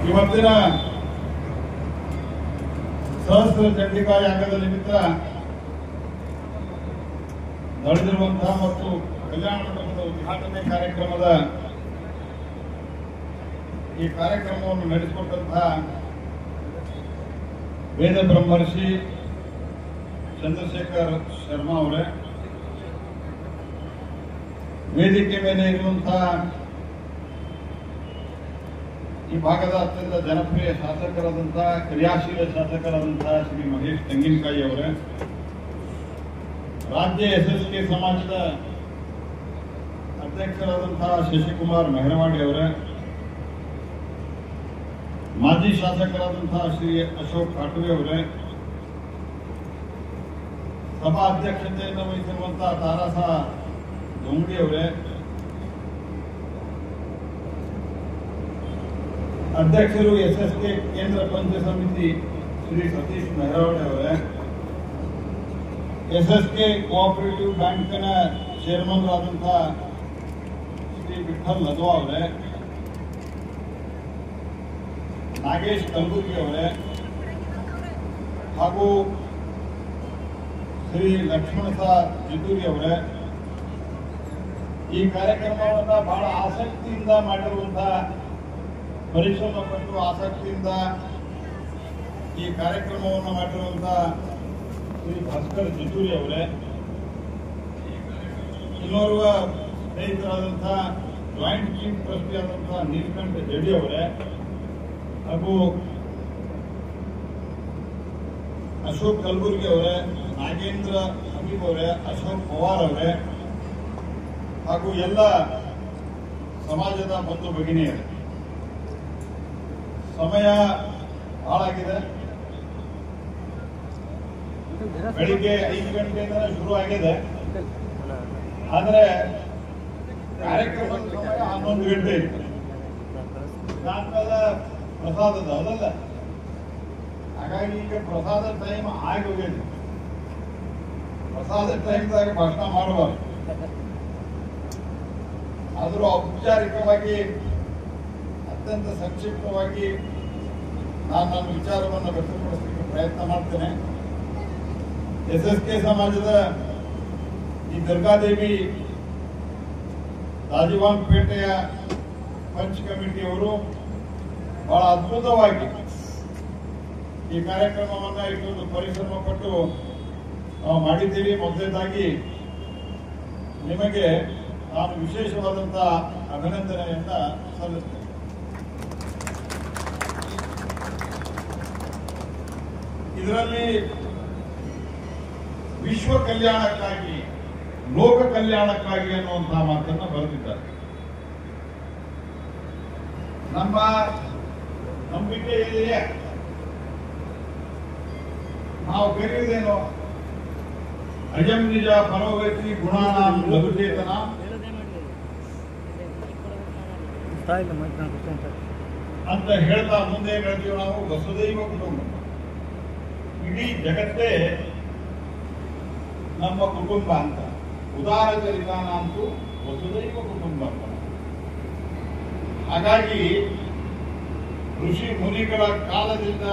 ಇವತ್ತಿನ ಸಹಸ್ರ ಚಂಡಿಕಾ ಯಾಗದ ನಿಮಿತ್ತ ನಡೆದಿರುವಂತಹ ಮತ್ತು ಕಲ್ಯಾಣ ಮಂಟಪದ ಉದ್ಘಾಟನೆ ಕಾರ್ಯಕ್ರಮದ ಈ ಕಾರ್ಯಕ್ರಮವನ್ನು ನಡೆಸಿಕೊಟ್ಟಂತಹ ವೇದ ಬ್ರಹ್ಮರ್ಷಿ ಚಂದ್ರಶೇಖರ್ ಶರ್ಮಾ ಅವರೇ, ವೇದಿಕೆ ಮೇಲೆ ಇರುವಂತಹ ಈ ಭಾಗದ ಅತ್ಯಂತ ಜನಪ್ರಿಯ ಶಾಸಕರಾದಂತಹ ಕ್ರಿಯಾಶೀಲ ಶಾಸಕರಾದಂತಹ ಶ್ರೀ ಮಹೇಶ್ ತೆಂಗಿನಕಾಯಿ ಅವರೇ, ರಾಜ್ಯ ಎಸ್ಎಸ್ಕೆ ಸಮಾಜದ ಅಧ್ಯಕ್ಷರಾದಂತಹ ಶಶಿಕುಮಾರ್ ಮೆಹರವಾಡಿ ಅವರೇ, ಮಾಜಿ ಶಾಸಕರಾದಂತಹ ಶ್ರೀ ಅಶೋಕ್ ಕಾಟುವೆ ಅವರೇ, ಸಭಾ ಅಧ್ಯಕ್ಷತೆಯನ್ನು ವಹಿಸಿರುವಂತಹ ತಾರಾಸ ದೊಂಗಡಿ ಅವರೇ, ಅಧ್ಯಕ್ಷರು ಎಸ್ಎಸ್ಕೆ ಕೇಂದ್ರ ಪಂಚಾಯತ್ ಸಮಿತಿ ಶ್ರೀ ಸತೀಶ್ ಮೆಹರವಾಡಿ ಅವರೇ, ಎಸ್ಎಸ್ಕೆ ಕೋಆಪರೇಟಿವ್ ಬ್ಯಾಂಕಿನ ಚೇರ್ಮನ್ ಆದಂತಹ ಶ್ರೀ ವಿಠಲ್ ಲದ್ವಾ ಅವರೇ, ನಾಗೇಶ್ ಕಲಬುರ್ಗಿ ಅವರೇ ಹಾಗೂ ಶ್ರೀ ಲಕ್ಷ್ಮಣ ಸಾರ್ ಜಿದ್ದೂರಿ ಅವರೇ, ಈ ಕಾರ್ಯಕ್ರಮವನ್ನು ಬಹಳ ಆಸಕ್ತಿಯಿಂದ ಮಾಡಿರುವಂತಹ, ಪರಿಶ್ರಮ ಪಟ್ಟು ಆಸಕ್ತಿಯಿಂದ ಈ ಕಾರ್ಯಕ್ರಮವನ್ನು ಮಾಡಿರುವಂತಹ ಶ್ರೀ ಭಾಸ್ಕರ್ ಜಿದ್ದೂರಿ ಅವರೇ, ಇನ್ನೋರ್ವ ಸ್ನೇಹಿತರಾದಂತಹ ಜಾಯಿಂಟ್ ಚೀಫ್ ಟ್ರಸ್ಟಿ ಆದಂತಹ ನೀಲಕಂಠ ಜಡಿ ಅವರೇ ಹಾಗೂ ಅಶೋಕ್ ಕಲಬುರ್ಗಿ ಅವರೇ, ನಾಗೇಂದ್ರ ಹಬೀಬ್ ಅವರೇ, ಅಶೋಕ್ ಪವಾರ್ ಅವರೇ ಹಾಗೂ ಎಲ್ಲ ಸಮಾಜದ ಬಂಧು ಭಗಿನಿಯರೇ, ಸಮಯ ಹಾಳಾಗಿದೆ. ಬೆಳಿಗ್ಗೆ 5 ಗಂಟೆಯಿಂದ ಶುರು ಆಗಿದೆ, ಆದರೆ ಕಾರ್ಯಕ್ರಮದ ಸಮಯ 11 ಗಂಟೆ ಇತ್ತು. ಸಾಯಂಕಾಲ ಪ್ರಸಾದದ ಅದಲ್ಲ, ಹಾಗಾಗಿ ಈಗ ಪ್ರಸಾದ ಟೈಮ್ ಆಗಿ ಹೋಗಿದೆ. ಪ್ರಸಾದ ಟೈಮ್ದಾಗ ಭಾಷಣ ಮಾಡಬಾರ್ದು, ಆದರೂ ಔಪಚಾರಿಕವಾಗಿ ಅತ್ಯಂತ ಸಂಕ್ಷಿಪ್ತವಾಗಿ ನಾನು ನನ್ನ ವಿಚಾರವನ್ನು ವ್ಯಕ್ತಪಡಿಸಲಿಕ್ಕೆ ಪ್ರಯತ್ನ ಮಾಡ್ತೇನೆ. ಎಸ್ಎಸ್ಕೆ ಸಮಾಜದ ಈ ದುರ್ಗಾದೇವಿ ರಾಜವಾನ್ಪೇಟೆಯ ಪಂಚ್ ಕಮಿಟಿಯವರು ಬಹಳ ಅದ್ಭುತವಾಗಿ ಈ ಕಾರ್ಯಕ್ರಮವನ್ನು ಇಷ್ಟೊಂದು ಪರಿಶ್ರಮ ಪಟ್ಟು ನಾವು ಮಾಡಿದ್ದೀವಿ. ಮೊದಲನೇದಾಗಿ ನಿಮಗೆ ನಾನು ವಿಶೇಷವಾದಂತಹ ಅಭಿನಂದನೆಯನ್ನ ಸಲ್ಲಿಸ್ತೇನೆ. ಇದರಲ್ಲಿ ವಿಶ್ವ ಕಲ್ಯಾಣಕ್ಕಾಗಿ, ಲೋಕ ಕಲ್ಯಾಣಕ್ಕಾಗಿ ಅನ್ನುವಂತಹ ಮಾತನ್ನು ಬರೆದಿದ್ದಾರೆ. ನಮ್ಮ ನಂಬಿಕೆ ಇದೆಯೇ? ನಾವು ಕರೆಯುವುದೇನು? ಅಜಂ ನಿಜ ಪರೋಗತಿ ಗುಣಾನಾಂ ಲಘುಚೇತನ ಅಂತ ಹೇಳ್ತಾ ಮುಂದೆ ಹೇಳ್ತೀವಿ ನಾವು ವಸುದೈವ ಕುಟುಂಬ. ಇಡೀ ಜಗತ್ತೇ ನಮ್ಮ ಕುಟುಂಬ ಅಂತ. ಉದಾರ ಚರಿತಾನಂತೂ ವಸುದೈವ ಕುಟುಂಬ ಅಂತ. ಹಾಗಾಗಿ ಋಷಿ ಮುನಿಗಳ ಕಾಲದಿಂದ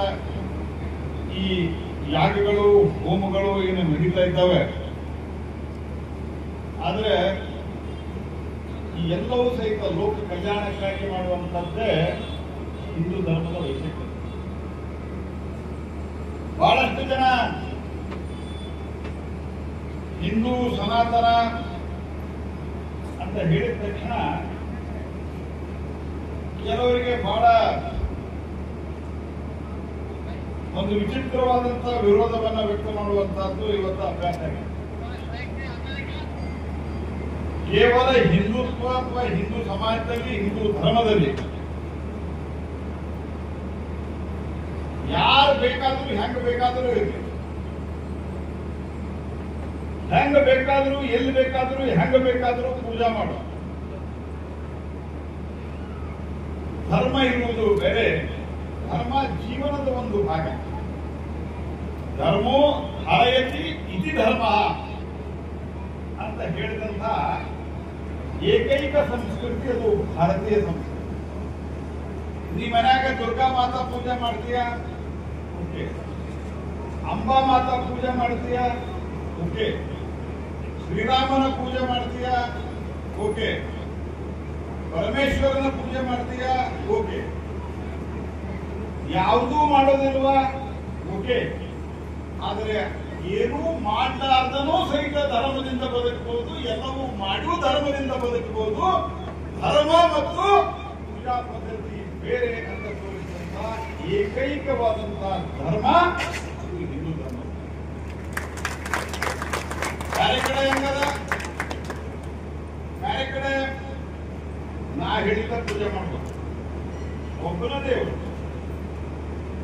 ಈ ಯಾಗಗಳು, ಹೋಮಗಳು ಏನು ನಡೀತಾ ಇದ್ದಾವೆ. ಆದರೆ ಈ ಎಲ್ಲವೂ ಸಹಿತ ಲೋಕ ಕಲ್ಯಾಣಕ್ಕಾಗಿ ಮಾಡುವಂತದ್ದೇ ಹಿಂದೂ ಧರ್ಮದ ವೈಶಿಷ್ಟ್ಯ. ಬಹಳಷ್ಟು ಜನ ಹಿಂದೂ ಸನಾತನ ಅಂತ ಹೇಳಿದ ತಕ್ಷಣ ಕೆಲವರಿಗೆ ಬಹಳ ಒಂದು ವಿಚಿತ್ರವಾದಂತಹ ವಿರೋಧವನ್ನ ವ್ಯಕ್ತ ಮಾಡುವಂತಹದ್ದು ಇವತ್ತು ಅಭ್ಯಾಸ ಆಗಿದೆ. ಕೇವಲ ಹಿಂದುತ್ವ ಅಥವಾ ಹಿಂದೂ ಸಮಾಜದಲ್ಲಿ, ಹಿಂದೂ ಧರ್ಮದಲ್ಲಿ ಯಾರು ಬೇಕಾದರೂ, ಹೆಂಗ ಬೇಕಾದರೂ ಇರಲಿ, ಹೆಂಗ ಬೇಕಾದರೂ, ಎಲ್ಲಿ ಬೇಕಾದರೂ, ಹೆಂಗ ಬೇಕಾದರೂ ಪೂಜಾ ಮಾಡುವ ಧರ್ಮ ಇರುವುದು ಬೇರೆ. ಧರ್ಮ ಜೀವನದ ಒಂದು ಭಾಗ. ಧರ್ಮೋ ಹರಯತಿ ಇತಿ ಧರ್ಮ ಅಂತ ಹೇಳಿದಂತಹ ಏಕೈಕ ಸಂಸ್ಕೃತಿ ಅದು ಭಾರತೀಯ ಸಂಸ್ಕೃತಿ. ನೀ ಮನ್ಯಾಗ ದುರ್ಗಾ ಮಾತಾ ಪೂಜೆ ಮಾಡ್ತೀಯ, ಓಕೆ. ಅಂಬಾ ಮಾತಾ ಪೂಜೆ ಮಾಡ್ತೀಯ, ಓಕೆ. ಶ್ರೀರಾಮನ ಪೂಜೆ ಮಾಡ್ತೀಯ, ಓಕೆ. ಪರಮೇಶ್ವರನ ಪೂಜೆ ಮಾಡ್ತೀಯ, ಓಕೆ. ಯಾವುದೂ ಮಾಡೋದಿಲ್ವಾ, ಓಕೆ. ಆದರೆ ಏನೂ ಮಾಡಲಾರ್ದನೂ ಸಹಿತ ಧರ್ಮದಿಂದ ಬದುಕಬಹುದು, ಎಲ್ಲವೂ ಮಾಡಿಯೂ ಧರ್ಮದಿಂದ ಬದುಕಬಹುದು. ಧರ್ಮ ಮತ್ತು ಪೂಜಾ ಪದ್ಧತಿ ಬೇರೆ ಅಂತ ತೋರಿಸಿದಂತಹ ಏಕೈಕವಾದಂತಹ ಧರ್ಮ ಇದು ಹಿಂದೂ ಧರ್ಮ. ಬೇರೆ ಕಡೆ ಹೆಂಗದ? ಬೇರೆ ಕಡೆ ನಾ ಹೇಳಿದ ಪೂಜೆ ಮಾಡ್ಬೋದು, ಒಬ್ಬನ ದೇವರು.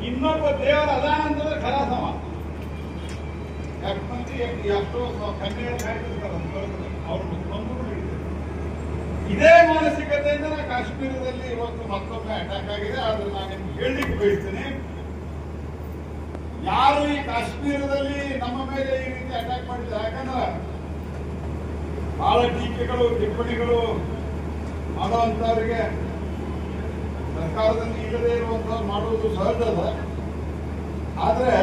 ಇನ್ನೊಬ್ಬ ದೇವರ ಅದಾನಂತರ ಖರಾಸಮ ಎಷ್ಟೋ ಕನ್ಯೆಯ ಅವ್ರನ್ನು ಕೊಂದು ಇದೇ ಮಾನಸಿಕತೆಯಿಂದ ಕಾಶ್ಮೀರದಲ್ಲಿ ಇವತ್ತು ಮತ್ತೊಮ್ಮೆ ಅಟ್ಯಾಕ್ ಆಗಿದೆ. ಆದ್ರೆ ನಾನು ನಿಮ್ಗೆ ಹೇಳಲಿಕ್ಕೆ ಬಯಸ್ತೇನೆ, ಯಾರು ಈ ಕಾಶ್ಮೀರದಲ್ಲಿ ನಮ್ಮ ಮೇಲೆ ಈ ರೀತಿ ಅಟ್ಯಾಕ್ ಮಾಡಿದ್ದಾರೆ, ಯಾಕಂದ್ರೆ ಬಹಳ ಟೀಕೆಗಳು ಟಿಪ್ಪಣಿಗಳು ಮಾಡುವಂತವರಿಗೆ ಸರ್ಕಾರದಲ್ಲಿ ಇಲ್ಲದೆ ಇರುವಂತವ್ರು ಮಾಡುವುದು ಸಹಜ ಅದ. ಆದ್ರೆ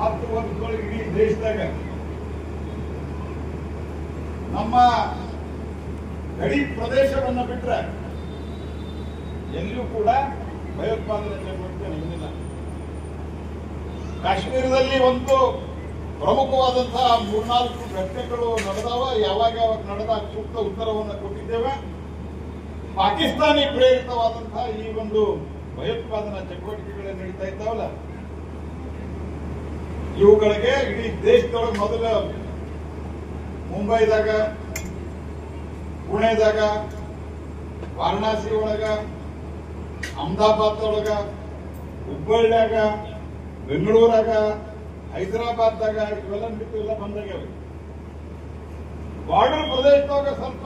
10 ವರ್ಷದೊಳಗೆ ಇಡೀ ದೇಶದಾಗ ನಮ್ಮ ಗಡಿ ಪ್ರದೇಶವನ್ನು ಬಿಟ್ಟರೆ ಎಲ್ಲಿಯೂ ಕೂಡ ಭಯೋತ್ಪಾದನೆ ಚಟುವಟಿಕೆ ನಡೆದಿಲ್ಲ. ಕಾಶ್ಮೀರದಲ್ಲಿ ಒಂದು ಪ್ರಮುಖವಾದಂತಹ 3-4 ಘಟನೆಗಳು ನಡೆದವ. ಯಾವಾಗ ನಡೆದಾಗ ಸೂಕ್ತ ಉತ್ತರವನ್ನು ಕೊಟ್ಟಿದ್ದೇವೆ. ಪಾಕಿಸ್ತಾನಿ ಪ್ರೇರಿತವಾದಂತಹ ಈ ಒಂದು ಭಯೋತ್ಪಾದನಾ ಚಟುವಟಿಕೆಗಳು ನಡೀತಾ ಇದ್ದಾವಲ್ಲ, ಇವುಗಳಿಗೆ ಇಡೀ ದೇಶದೊಳಗೆ ಮೊದಲ ಮುಂಬೈದಾಗ, ಪುಣೆದಾಗ, ವಾರಣಾಸಿ ಒಳಗ, ಅಹಮದಾಬಾದ್ ಒಳಗ, ಹುಬ್ಬಳ್ಳಿಯಾಗ, ಬೆಂಗಳೂರಾಗ, ಹೈದರಾಬಾದ್ದಾಗ ಇವೆಲ್ಲ ಬಿಟ್ಟು ಎಲ್ಲ ಬಂದಾಗ್ಯಾವ. ಬಾರ್ಡರ್ ಪ್ರದೇಶದಾಗ ಸ್ವಲ್ಪ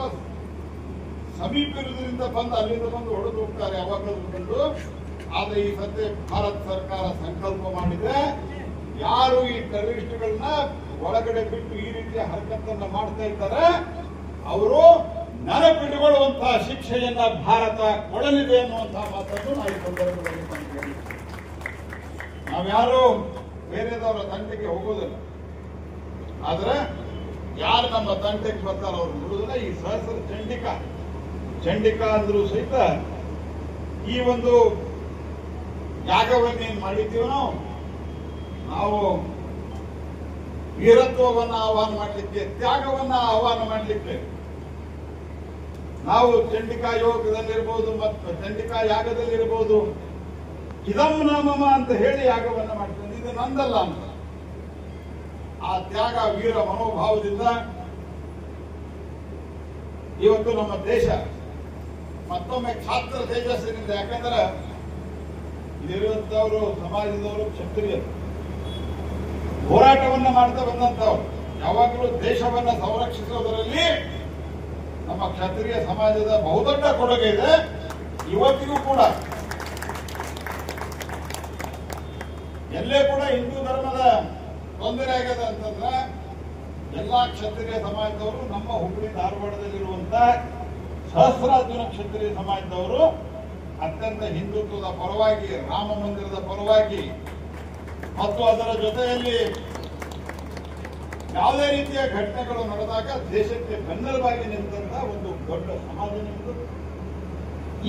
ಸಮೀಪ ಇರುವುದರಿಂದ ಬಂದು ಅಲ್ಲಿಂದ ಬಂದು ಹೊಡೆದು ಹೋಗ್ತಾರೆ ಯಾವಾಗಲೂ ಬಂದು. ಆದ್ರೆ ಈ ಸದ್ಯ ಭಾರತ ಸರ್ಕಾರ ಸಂಕಲ್ಪ ಮಾಡಿದೆ, ಯಾರು ಈ ಟೆರರಿಸ್ಟ್ಗಳನ್ನ ಒಳಗಡೆ ಬಿಟ್ಟು ಈ ರೀತಿಯ ಹರಕತ್ತನ್ನ ಮಾಡ್ತಾ ಇದ್ದಾರೆ ಅವರು ನೆನಪಿಟ್ಟುಕೊಳ್ಳುವಂತಹ ಶಿಕ್ಷೆಯನ್ನ ಭಾರತ ಕೊಡಲಿದೆ ಅನ್ನುವಂತಹ ಮಾತನ್ನು ನಾವು ಈ ಸಂದರ್ಭದಲ್ಲಿ ಕಂಡುಕೊಳ್ಳಿ. ನಾವ್ಯಾರು ಬೇರೆದವರ ತಂಟೆಗೆ ಹೋಗೋದಿಲ್ಲ. ಆದ್ರೆ ಯಾರು ನಮ್ಮ ತಂಟೆಗೆ ಬರ್ತಾರೋ ಅವ್ರು ಬಿಡುವುದಿಲ್ಲ. ಈ ಸಹಸ್ರ ಚಂಡಿಕಾ ಅಂದ್ರೂ ಸಹಿತ ಈ ಒಂದು ಯಾಗವನ್ನೇನು ಮಾಡಿದ್ದೀವೋ ನಾವು ವೀರತ್ವವನ್ನು ಆಹ್ವಾನ ಮಾಡಲಿಕ್ಕೆ, ತ್ಯಾಗವನ್ನ ಆಹ್ವಾನ ಮಾಡಲಿಕ್ಕೆ ನಾವು ಚಂಡಿಕಾ ಯೋಗದಲ್ಲಿರ್ಬೋದು ಮತ್ತು ಚಂಡಿಕಾ ಯಾಗದಲ್ಲಿರ್ಬೋದು ಇದಂ ನಮಮ ಅಂತ ಹೇಳಿ ಯಾಗವನ್ನ ಮಾಡ್ತೇವೆ. ಇದು ನಂದಲ್ಲ ಅಂತ ಆ ತ್ಯಾಗ ವೀರ ಮನೋಭಾವದಿಂದ ಇವತ್ತು ನಮ್ಮ ದೇಶ ಮತ್ತೊಮ್ಮೆ ಛಾತ್ರ ತೇಜಸ್ಸಿನಿಂದ, ಯಾಕಂದ್ರೆ ಇಲ್ಲಿರುವಂತವರು ಸಮಾಜದವರು ಕ್ಷತ್ರಿಯರು ಹೋರಾಟವನ್ನ ಮಾಡ್ತಾ ಬಂದಂತವ್ರು. ಯಾವಾಗಲೂ ದೇಶವನ್ನ ಸಂರಕ್ಷಿಸೋದರಲ್ಲಿ ನಮ್ಮ ಕ್ಷತ್ರಿಯ ಸಮಾಜದ ಬಹುದೊಡ್ಡ ಕೊಡುಗೆ ಇದೆ. ಇವತ್ತಿಗೂ ಕೂಡ ಎಲ್ಲೇ ಕೂಡ ಹಿಂದೂ ಧರ್ಮದ ತೊಂದರೆ ಆಗ್ಯದ ಅಂತಂದ್ರೆ ಎಲ್ಲಾ ಕ್ಷತ್ರಿಯ ಸಮಾಜದವರು ನಮ್ಮ ಹುಬ್ಬಳ್ಳಿ ಧಾರವಾಡದಲ್ಲಿರುವಂತ ಸಹಸ್ರಾರ್ಜುನ ಕ್ಷತ್ರಿಯ ಸಮಾಜದವರು ಅತ್ಯಂತ ಹಿಂದುತ್ವದ ಪರವಾಗಿ, ರಾಮ ಮಂದಿರದ ಪರವಾಗಿ ಮತ್ತು ಅದರ ಜೊತೆಯಲ್ಲಿ ಯಾವುದೇ ರೀತಿಯ ಘಟನೆಗಳು ನಡೆದಾಗ ದೇಶಕ್ಕೆ ಬೆನ್ನೆಲುಬಾಗಿ ನಿಂತಹ ಒಂದು ದೊಡ್ಡ ಸಮಾಜ ನಿಂತು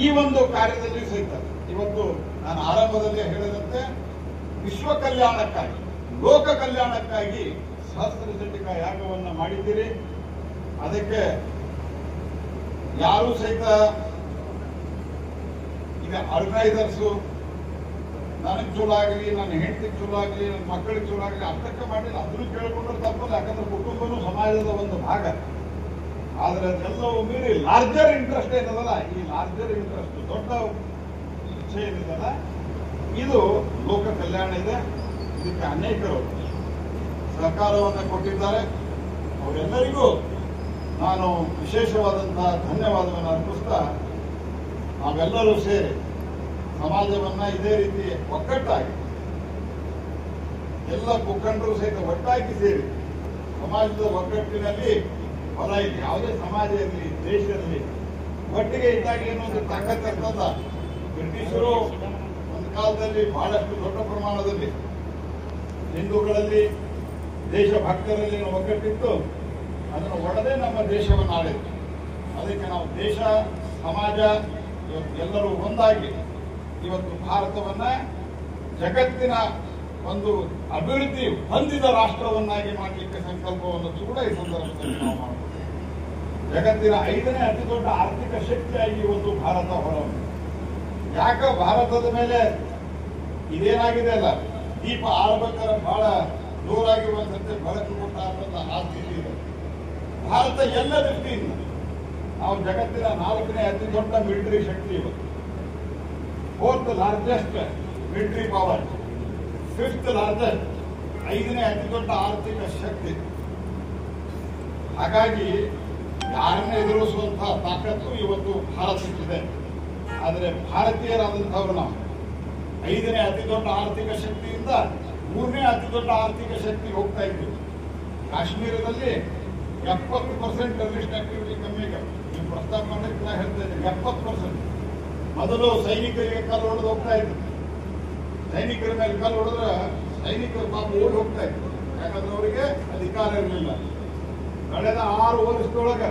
ಈ ಒಂದು ಕಾರ್ಯದಲ್ಲಿ ಸಹಿತ ಇವತ್ತು ನಾನು ಆರಂಭದಲ್ಲಿ ಹೇಳಿದಂತೆ ವಿಶ್ವ ಕಲ್ಯಾಣಕ್ಕಾಗಿ, ಲೋಕ ಕಲ್ಯಾಣಕ್ಕಾಗಿ ಸಹಸ್ರ ಚಂಡಿಕಾ ಯಾಗವನ್ನ ಮಾಡಿದ್ದೀರಿ. ಅದಕ್ಕೆ ಯಾರು ಸಹಿತ ಈಗ ಆರ್ಗನೈಸರ್ಸು ನನಗೆ ಚಲೋ ಆಗಲಿ, ನನ್ನ ಹೆಂಡತಿಗೆ ಚಲೋ ಆಗಲಿ, ನನ್ನ ಮಕ್ಕಳಿಗೆ ಚಲೋ ಆಗಲಿ ಅರ್ಥಕ್ಕೆ ಮಾಡಿಲ್ಲ. ಅದನ್ನು ಕೇಳಿಕೊಂಡ್ರೆ ತಪ್ಪಲ್ಲ, ಯಾಕಂದ್ರೆ ಕುಟುಂಬನೂ ಸಮಾಜದ ಒಂದು ಭಾಗ. ಆದ್ರೆ ಅದೆಲ್ಲವೂ ಮೀರಿ ಲಾರ್ಜರ್ ಇಂಟ್ರೆಸ್ಟ್ ಏನದಲ್ಲ, ಈ ಲಾರ್ಜರ್ ಇಂಟ್ರೆಸ್ಟ್ ದೊಡ್ಡ ಇಚ್ಛೆ ಏನಿದಲ್ಲ, ಇದು ಲೋಕ ಕಲ್ಯಾಣ ಇದೆ. ಇದಕ್ಕೆ ಅನೇಕರು ಸಹಕಾರವನ್ನು ಕೊಟ್ಟಿದ್ದಾರೆ. ಅವರೆಲ್ಲರಿಗೂ ನಾನು ವಿಶೇಷವಾದಂತಹ ಧನ್ಯವಾದವನ್ನು ಅರ್ಪಿಸ್ತಾ, ನಾವೆಲ್ಲರೂ ಸೇರಿ ಸಮಾಜವನ್ನ ಇದೇ ರೀತಿ ಒಗ್ಗಟ್ಟಾಗಿ ಎಲ್ಲ ಮುಖಂಡರು ಸಹಿತ ಒಟ್ಟಾಗಿ ಸೇರಿ ಸಮಾಜದ ಒಗ್ಗಟ್ಟಿನಲ್ಲಿ ಹೊಲ ಇಲ್ಲಿ ಯಾವುದೇ ಸಮಾಜ ಇರಲಿ, ದೇಶ ಇರಲಿ, ಒಟ್ಟಿಗೆ ಇದ್ದಾಗ ಏನೊಂದು ತಾಕತ್ ಇರ್ತದ. ಬ್ರಿಟಿಷರು ಒಂದು ಕಾಲದಲ್ಲಿ ಬಹಳಷ್ಟು ದೊಡ್ಡ ಪ್ರಮಾಣದಲ್ಲಿ ಹಿಂದೂಗಳಲ್ಲಿ ದೇಶಭಕ್ತರಲ್ಲಿ ಒಗ್ಗಟ್ಟಿತ್ತು. ಅದನ್ನು ಒಡೆದೇ ನಮ್ಮ ದೇಶವನ್ನು ಆಳಿತ್ತು. ಅದಕ್ಕೆ ನಾವು ದೇಶ ಸಮಾಜ ಎಲ್ಲರೂ ಒಂದಾಗಿ ಇವತ್ತು ಭಾರತವನ್ನ ಜಗತ್ತಿನ ಒಂದು ಅಭಿವೃದ್ಧಿ ಹೊಂದಿದ ರಾಷ್ಟ್ರವನ್ನಾಗಿ ಮಾಡಲಿಕ್ಕೆ ಸಂಕಲ್ಪವನ್ನು ಕೂಡ ಈ ಸಂದರ್ಭದಲ್ಲಿ ನಾವು ಮಾಡಬಹುದು. ಜಗತ್ತಿನ 5ನೇ ಅತಿ ದೊಡ್ಡ ಆರ್ಥಿಕ ಶಕ್ತಿಯಾಗಿ ಇವತ್ತು ಭಾರತ ಹೊರಹೊಮ್ಮಿದೆ. ಯಾಕ ಭಾರತದ ಮೇಲೆ ಇದೇನಾಗಿದೆ ಅಲ್ಲ, ದೀಪ ಆರ್ಬೇಕಾದ್ರೆ ಬಹಳ ಜೋರಾಗಿ ಒಂದ್ಸತಿ ಬೆಳಕು ಕೊಟ್ಟ ಆ ಸ್ಥಿತಿ ಇದೆ. ಭಾರತ ಎಲ್ಲ ದೃಷ್ಟಿಯಿಂದ ನಾವು ಜಗತ್ತಿನ 4ನೇ ಅತಿ ದೊಡ್ಡ ಮಿಲಿಟರಿ ಶಕ್ತಿ ಇವತ್ತು, 4th largest military power, 5th largest 5ನೇ ಅತಿ ದೊಡ್ಡ ಆರ್ಥಿಕ ಶಕ್ತಿ. ಹಾಗಾಗಿ ಯಾರನ್ನೇ ಎದುರಿಸುವಂತಹ ತಾಕತ್ತು ಇವತ್ತು ಭಾರತಕ್ಕಿದೆ. ಆದರೆ ಭಾರತೀಯರಾದಂಥವ್ರು ನಾವು 5ನೇ ಅತಿ ದೊಡ್ಡ ಆರ್ಥಿಕ ಶಕ್ತಿಯಿಂದ 3ನೇ ಅತಿ ದೊಡ್ಡ ಆರ್ಥಿಕ ಶಕ್ತಿ ಹೋಗ್ತಾ ಇದ್ದೀವಿ. ಕಾಶ್ಮೀರದಲ್ಲಿ 70% ಟೆರರಿಸ್ಟ್ ಆಕ್ಟಿವಿಟಿ ಕಮ್ಮಿ ಆಗಿದೆ. ನೀವು ಪ್ರಸ್ತಾಪ ಮಾಡಕ್ಕೆ ನಾ ಹೇಳ್ತಾ ಇದ್ದೀನಿ, 70%. ಮೊದಲು ಸೈನಿಕರಿಗೆ ಕಲ್ಲು ಹೊಡೆದು ಹೋಗ್ತಾ ಇದ್ರು. ಸೈನಿಕರ ಮೇಲೆ ಕಲ್ಲು ಹೊಡೆದ್ರೆ ಸೈನಿಕರು ಪಾಪ ಓಡಿ ಹೋಗ್ತಾ ಇದ್ರು, ಯಾಕಂದ್ರೆ ಅವರಿಗೆ ಅಧಿಕಾರ ಇರಲಿಲ್ಲ. ಕಳೆದ 6 ವರ್ಷದೊಳಗೆ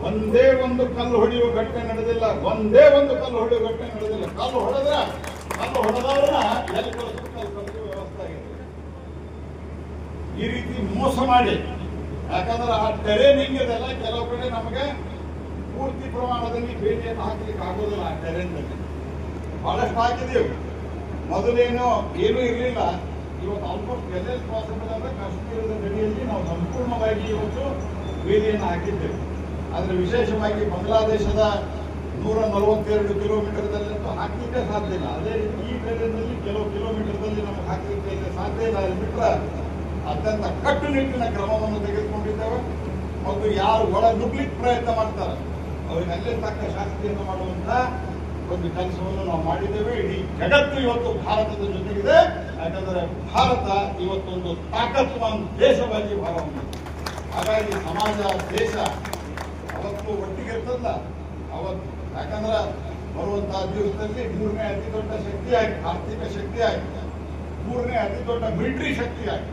ಒಂದೇ ಒಂದು ಕಲ್ಲು ಹೊಡೆಯುವ ಘಟನೆ ನಡೆದಿಲ್ಲ. ಕಲ್ಲು ಹೊಡೆದವ್ರನ್ನ ಎಲ್ಲಿ ಕಳಿಸುವ ವ್ಯವಸ್ಥೆ ಆಗಿದೆ. ಈ ರೀತಿ ಮೋಸ ಮಾಡಿ, ಯಾಕಂದ್ರೆ ಆ ಟೆರೇನಿಂಗ್ ಇದೆಲ್ಲ ಕೆಲವು ಕಡೆ ನಮಗೆ ಪೂರ್ತಿ ಪ್ರಮಾಣದಲ್ಲಿ ಬೇಲಿಯನ್ನು ಹಾಕ್ಲಿಕ್ಕೆ ಆಗೋದಿಲ್ಲ. ಆ ಟೆರೇನ್ನಲ್ಲಿ ಬಹಳಷ್ಟು ಹಾಕಿದೆವು. ಮೊದಲೇನೋ ಏನೂ ಇರಲಿಲ್ಲ. ಇವತ್ತು ಆಲ್ಮೋಸ್ಟ್ ಎಲ್ಲೆಲ್ಲಿ ಪಾಸಿಬಲ್ ಅಂದ್ರೆ ಕಾಶ್ಮೀರದ ಗಡಿಯಲ್ಲಿ ನಾವು ಸಂಪೂರ್ಣವಾಗಿ ಇವತ್ತು ಬೇಲಿಯನ್ನು ಹಾಕಿದ್ದೇವೆ. ಆದರೆ ವಿಶೇಷವಾಗಿ ಬಾಂಗ್ಲಾದೇಶದ 142 ಕಿಲೋಮೀಟರ್ದಲ್ಲಂತೂ ಹಾಕಲಿಕ್ಕೆ ಸಾಧ್ಯ ಇಲ್ಲ. ಅದೇ ರೀತಿ ಈ ಟೆರೇನ್ನಲ್ಲಿ ಕೆಲವು ಕಿಲೋಮೀಟರ್ದಲ್ಲಿ ನಮಗೆ ಹಾಕಲಿಕ್ಕೆ ಸಾಧ್ಯ ಇಲ್ಲ. ಅಲ್ಲಿ ಬಿಟ್ಟರೆ ಅತ್ಯಂತ ಕಟ್ಟುನಿಟ್ಟಿನ ಕ್ರಮವನ್ನು ತೆಗೆದುಕೊಂಡಿದ್ದೇವೆ. ಮತ್ತು ಯಾರು ಒಳ ನುಗ್ಲಿಕ್ಕೆ ಪ್ರಯತ್ನ ಮಾಡ್ತಾರೆ ಅವರಿಗೆ ಅಲ್ಲೇ ತಕ್ಕ ಶಾಸ್ತಿಯನ್ನು ಮಾಡುವಂತ ಒಂದು ಕೆಲಸವನ್ನು ನಾವು ಮಾಡಿದ್ದೇವೆ. ಇಡೀ ಜಗತ್ತು ಇವತ್ತು ಭಾರತದ ಜೊತೆಗಿದೆ. ಯಾಕಂದ್ರೆ ಭಾರತ ಇವತ್ತೊಂದು ತಾಕತ್ವಾನ್ ದೇಶವಾಗಿ ಹೊರಹೊಮ್ಮಿದೆ. ಹಾಗಾಗಿ ಸಮಾಜ ದೇಶ ಅವತ್ತು ಒಟ್ಟಿಗೆ ಇರ್ತದಲ್ಲ ಅವತ್ತು, ಯಾಕಂದ್ರೆ ಬರುವಂತಹ ದಿವಸದಲ್ಲಿ 3ನೇ ಅತಿ ದೊಡ್ಡ ಶಕ್ತಿಯಾಗಿ, ಆರ್ಥಿಕ ಶಕ್ತಿಯಾಗಿ, 3ನೇ ಅತಿ ದೊಡ್ಡ ಮಿಲಿಟರಿ ಶಕ್ತಿಯಾಗಿ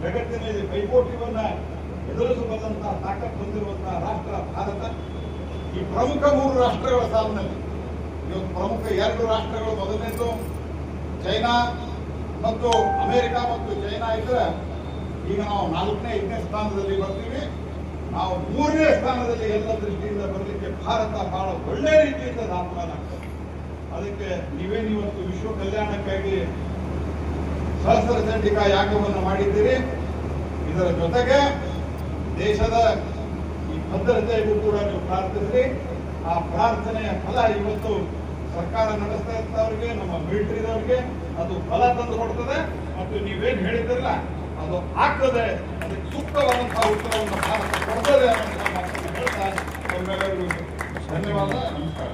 ಜಗತ್ತಿನಲ್ಲಿ ಪೈಪೋಟಿಯನ್ನ ಎದುರಿಸಬಲ್ಲಂತಹ ತಾಕತ್ ಹೊಂದಿರುವಂತಹ ರಾಷ್ಟ್ರ ಭಾರತ. ಈ ಪ್ರಮುಖ 3 ರಾಷ್ಟ್ರಗಳ ಸಾಲಿನಲ್ಲಿ ಇವತ್ತು ಪ್ರಮುಖ 2 ರಾಷ್ಟ್ರಗಳು, ಮೊದಲನೇದು ಚೈನಾ ಮತ್ತು ಅಮೆರಿಕ ಮತ್ತು ಚೈನಾ ಇದ್ರೆ ಈಗ ನಾವು 4ನೇ 5ನೇ ಸ್ಥಾನದಲ್ಲಿ ಬರ್ತೀವಿ. ನಾವು 3ನೇ ಸ್ಥಾನದಲ್ಲಿ ಎಲ್ಲ ದೃಷ್ಟಿಯಿಂದ ಬರಲಿಕ್ಕೆ ಭಾರತ ಬಹಳ ಒಳ್ಳೆ ರೀತಿಯಿಂದ ದಾಖಲಾಗ್ತದೆ. ಅದಕ್ಕೆ ನೀವೇನಿವತ್ತು ವಿಶ್ವ ಕಲ್ಯಾಣಕ್ಕಾಗಿ ಸಹಸ್ರ ಚಂಡಿಕಾ ಯಾಗವನ್ನು ಮಾಡಿದ್ದೀರಿ. ಇದರ ಜೊತೆಗೆ ದೇಶದ ಈ ಭದ್ರತೆಗೂ ಕೂಡ ನೀವು ಪ್ರಾರ್ಥಿಸಿ. ಆ ಪ್ರಾರ್ಥನೆಯ ಫಲ ಇವತ್ತು ಸರ್ಕಾರ ನಡೆಸ್ತಾ ಇರ್ತವ್ರಿಗೆ, ನಮ್ಮ ಮಿಲಿಟರಿದವರಿಗೆ ಅದು ಫಲ ತಂದು ಕೊಡ್ತದೆ. ಮತ್ತು ನೀವೇನು ಹೇಳಿದ್ರಲ್ಲ ಅದು ಆಗ್ತದೆ. ಅದಕ್ಕೆ ಸೂಕ್ತವಾದಂತಹ ಉತ್ತರವನ್ನು ಭಾರತ ಕೊಡ್ತದೆ ಅನ್ನೋದನ್ನ ಹೇಳ್ತಾ ಧನ್ಯವಾದ. ನಮಸ್ಕಾರ.